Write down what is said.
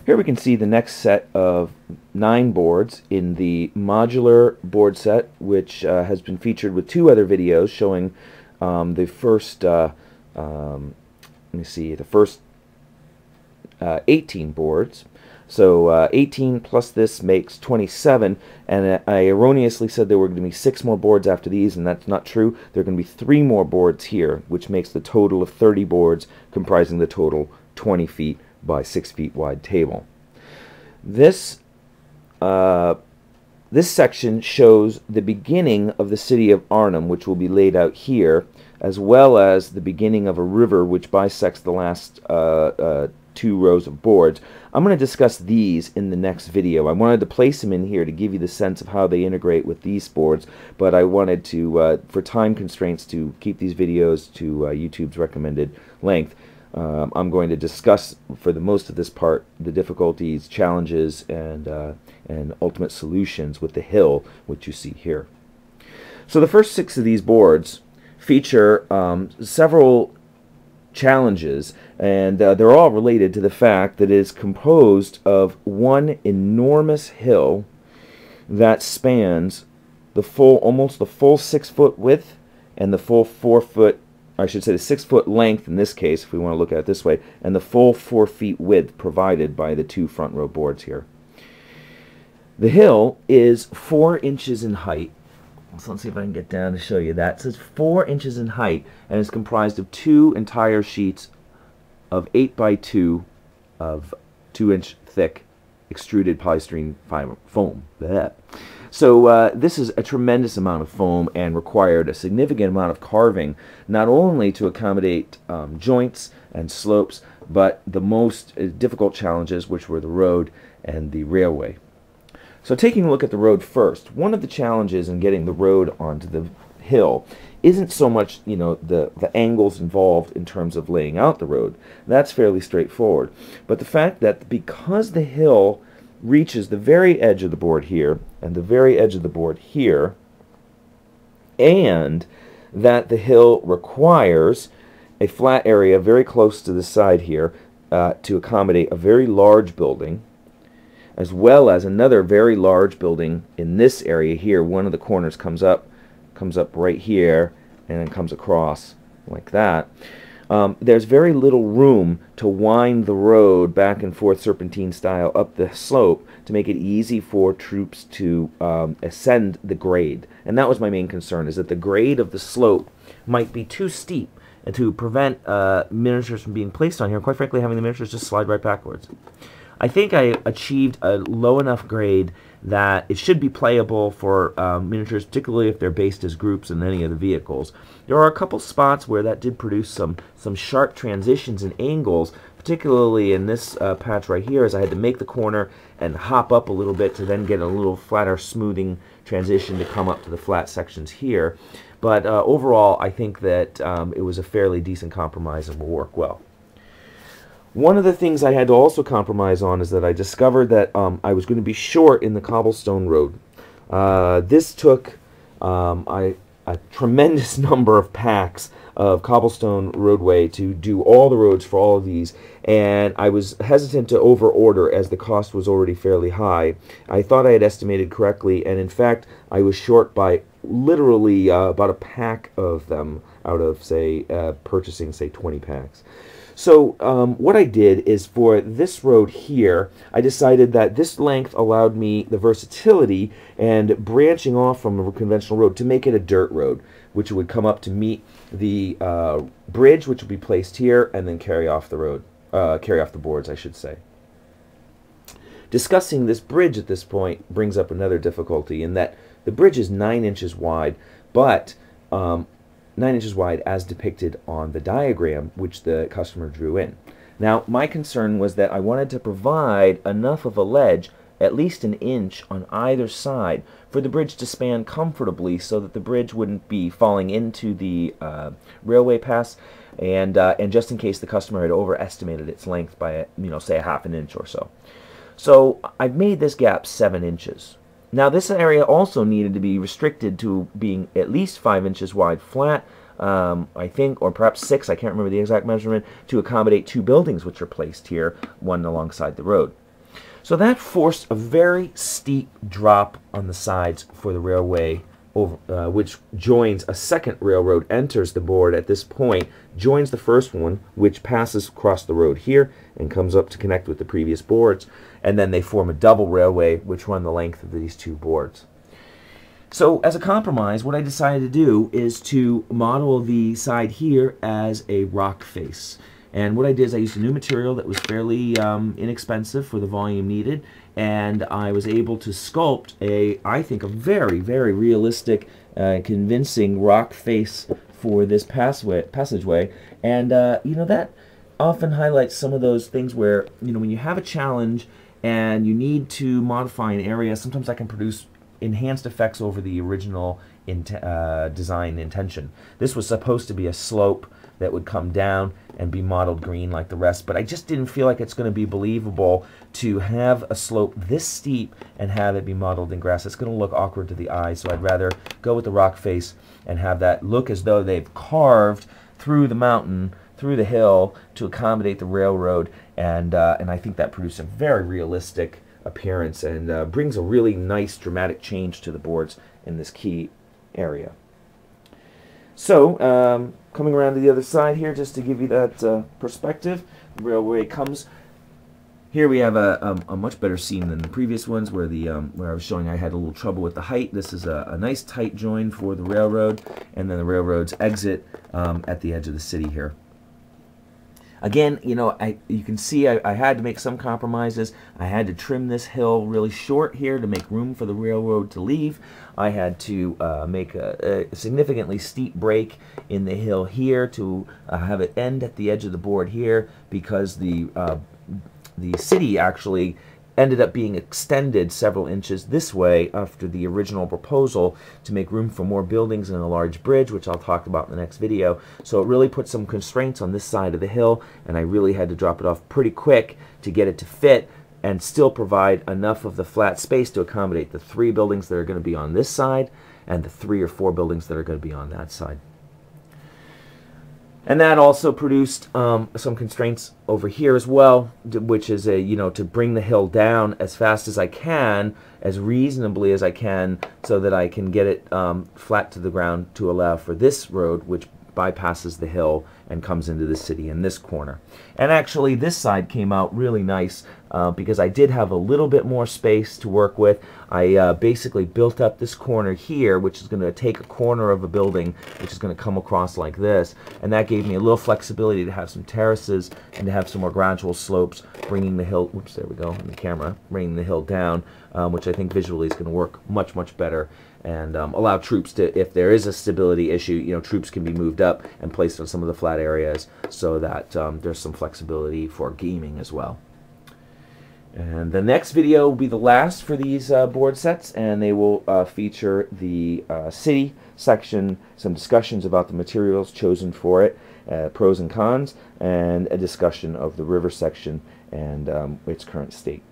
Here we can see the next set of 9 boards in the modular board set, which has been featured with 2 other videos showing the first, let me see, the first 18 boards. So 18 plus this makes 27, and I erroneously said there were going to be 6 more boards after these, and that's not true. There are going to be 3 more boards here, which makes the total of 30 boards, comprising the total 20 feet by 6 feet wide table. This this section shows the beginning of the city of Arnhem, which will be laid out here, as well as the beginning of a river which bisects the last 2 rows of boards. I'm going to discuss these in the next video. I wanted to place them in here to give you the sense of how they integrate with these boards, but I wanted to, for time constraints, to keep these videos to YouTube's recommended length. I'm going to discuss, for the most of this part, the difficulties, challenges, and ultimate solutions with the hill, which you see here. So the first 6 of these boards feature several challenges, and they're all related to the fact that it is composed of one enormous hill that spans the full, almost the full 6-foot width and the full 4-foot, I should say the 6-foot length in this case, if we want to look at it this way, and the full 4 feet width provided by the 2 front row boards here. The hill is 4 inches in height. So let's see if I can get down to show you that. It says 4 inches in height, and is comprised of 2 entire sheets of 8 by 2 of 2-inch thick extruded polystyrene foam. Blech. So this is a tremendous amount of foam and required a significant amount of carving, not only to accommodate joints and slopes, but the most difficult challenges, which were the road and the railway. So taking a look at the road first, one of the challenges in getting the road onto the hill isn't so much, you know, the angles involved in terms of laying out the road. That's fairly straightforward. But the fact that because the hill reaches the very edge of the board here and the very edge of the board here, and that the hill requires a flat area very close to the side here to accommodate a very large building, as well as another very large building in this area here. One of the corners comes up right here and then comes across like that. There's very little room to wind the road back and forth serpentine style up the slope to make it easy for troops to ascend the grade. And that was my main concern, is that the grade of the slope might be too steep and to prevent miniatures from being placed on here, quite frankly having the miniatures just slide right backwards. I think I achieved a low enough grade that it should be playable for miniatures, particularly if they're based as groups in any of the vehicles. There are a couple spots where that did produce some sharp transitions and angles, particularly in this patch right here, as I had to make the corner and hop up a little bit to then get a little flatter smoothing transition to come up to the flat sections here. But overall, I think that it was a fairly decent compromise and will work well. One of the things I had to also compromise on is that I discovered that I was going to be short in the cobblestone road. This took a tremendous number of packs of cobblestone roadway to do all the roads for all of these, and I was hesitant to over-order as the cost was already fairly high. I thought I had estimated correctly, and in fact I was short by literally about a pack of them out of, say, purchasing, say, 20 packs. So what I did is, for this road here, I decided that this length allowed me the versatility and branching off from a conventional road to make it a dirt road, which would come up to meet the bridge, which would be placed here, and then carry off the road, carry off the boards, I should say. Discussing this bridge at this point brings up another difficulty, in that the bridge is 9 inches wide, but 9 inches wide as depicted on the diagram which the customer drew in. Now, my concern was that I wanted to provide enough of a ledge, at least an inch on either side, for the bridge to span comfortably, so that the bridge wouldn't be falling into the railway pass, and just in case the customer had overestimated its length by, say, a half an inch or so. So I've made this gap 7 inches. Now, this area also needed to be restricted to being at least 5 inches wide flat, I think, or perhaps 6, I can't remember the exact measurement, to accommodate 2 buildings which are placed here, one alongside the road. So that forced a very steep drop on the sides for the railway, over, which joins a second railroad, enters the board at this point, joins the first one, which passes across the road here and comes up to connect with the previous boards, and then they form a double railway which run the length of these two boards. So as a compromise, what I decided to do is to model the side here as a rock face. And what I did is I used a new material that was fairly inexpensive for the volume needed, and I was able to sculpt I think, a very, very realistic, convincing rock face for this passageway. And that often highlights some of those things where, when you have a challenge and you need to modify an area, sometimes I can produce enhanced effects over the original design intention. This was supposed to be a slope that would come down and be modeled green like the rest, but I just didn't feel like it's going to be believable to have a slope this steep and have it be modeled in grass. It's going to look awkward to the eye, so I'd rather go with the rock face and have that look as though they've carved through the mountain, through the hill, to accommodate the railroad, and I think that produced a very realistic appearance and brings a really nice dramatic change to the boards in this key area. So, coming around to the other side here, just to give you that perspective, the railway comes. Here we have a much better scene than the previous ones, where where I was showing I had a little trouble with the height. This is a nice tight join for the railroad, and then the railroad's exit at the edge of the city here. Again, you can see I had to make some compromises. I had to trim this hill really short here to make room for the railroad to leave. I had to make a significantly steep break in the hill here to have it end at the edge of the board here, because the city actually ended up being extended several inches this way after the original proposal to make room for more buildings and a large bridge, which I'll talk about in the next video. So it really put some constraints on this side of the hill, and I really had to drop it off pretty quick to get it to fit and still provide enough of the flat space to accommodate the 3 buildings that are going to be on this side and the 3 or 4 buildings that are going to be on that side. And that also produced some constraints over here as well, which is to bring the hill down as fast as I can, as reasonably as I can, so that I can get it flat to the ground to allow for this road, which bypasses the hill and comes into the city in this corner. And actually this side came out really nice because I did have a little bit more space to work with. I basically built up this corner here, which is going to take a corner of a building, which is going to come across like this, and that gave me a little flexibility to have some terraces and to have some more gradual slopes, bringing the hill, whoops, there we go on the camera, bringing the hill down, which I think visually is going to work much, much better, and allow troops to, if there is a stability issue, troops can be moved up and placed on some of the flat areas so that there's some flexibility for gaming as well. And the next video will be the last for these board sets, and they will feature the city section, some discussions about the materials chosen for it, pros and cons, and a discussion of the river section and its current state.